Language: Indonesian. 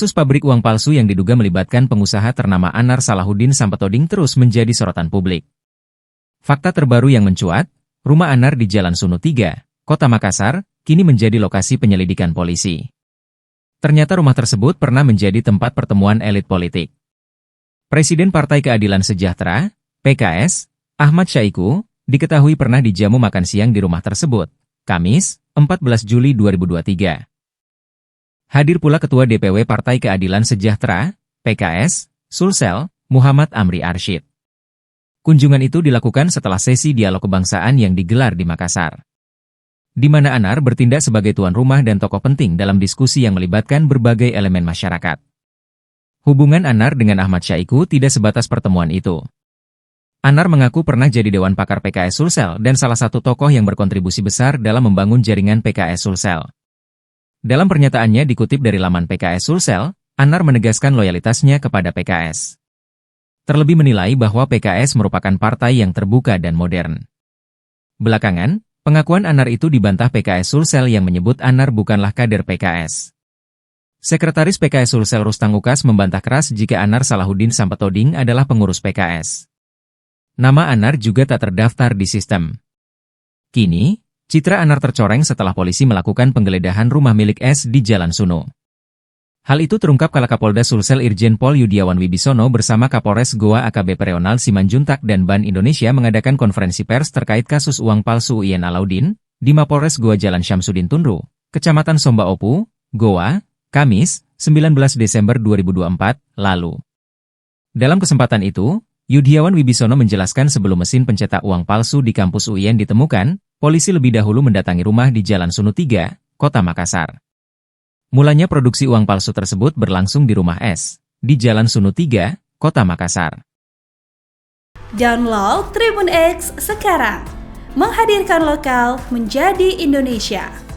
Kasus pabrik uang palsu yang diduga melibatkan pengusaha ternama Anar Salahuddin Sampetoding terus menjadi sorotan publik. Fakta terbaru yang mencuat, rumah Anar di Jalan Sunu 3, Kota Makassar, kini menjadi lokasi penyelidikan polisi. Ternyata rumah tersebut pernah menjadi tempat pertemuan elit politik. Presiden Partai Keadilan Sejahtera, PKS, Ahmad Syaiqo, diketahui pernah dijamu makan siang di rumah tersebut, Kamis, 14 Juli 2023. Hadir pula Ketua DPW Partai Keadilan Sejahtera, PKS, Sulsel, Muhammad Amri Arsyid. Kunjungan itu dilakukan setelah sesi dialog kebangsaan yang digelar di Makassar, di mana Anar bertindak sebagai tuan rumah dan tokoh penting dalam diskusi yang melibatkan berbagai elemen masyarakat. Hubungan Anar dengan Ahmad Syaiqo tidak sebatas pertemuan itu. Anar mengaku pernah jadi Dewan Pakar PKS Sulsel dan salah satu tokoh yang berkontribusi besar dalam membangun jaringan PKS Sulsel. Dalam pernyataannya dikutip dari laman PKS Sulsel, Anar menegaskan loyalitasnya kepada PKS. Terlebih menilai bahwa PKS merupakan partai yang terbuka dan modern. Belakangan, pengakuan Anar itu dibantah PKS Sulsel yang menyebut Anar bukanlah kader PKS. Sekretaris PKS Sulsel Rustang Ukas membantah keras jika Anar Salahuddin Sampetoding adalah pengurus PKS. Nama Anar juga tak terdaftar di sistem. Kini, citra Anar tercoreng setelah polisi melakukan penggeledahan rumah milik S di Jalan Sunu. Hal itu terungkap kala Kapolda Sulsel Irjen Pol Yudiawan Wibisono bersama Kapolres Goa AKBP Reonald Simanjuntak dan Ban Indonesia mengadakan konferensi pers terkait kasus uang palsu Uyen Alauddin di Mapolres Goa Jalan Syamsuddin Tunru, Kecamatan Somba Opu, Goa, Kamis, 19 Desember 2024, lalu. Dalam kesempatan itu, Yudiawan Wibisono menjelaskan sebelum mesin pencetak uang palsu di kampus UIN ditemukan, polisi lebih dahulu mendatangi rumah di Jalan Sunu 3, Kota Makassar. Mulanya produksi uang palsu tersebut berlangsung di rumah S, di Jalan Sunu 3, Kota Makassar. Download Tribun X sekarang, menghadirkan lokal menjadi Indonesia.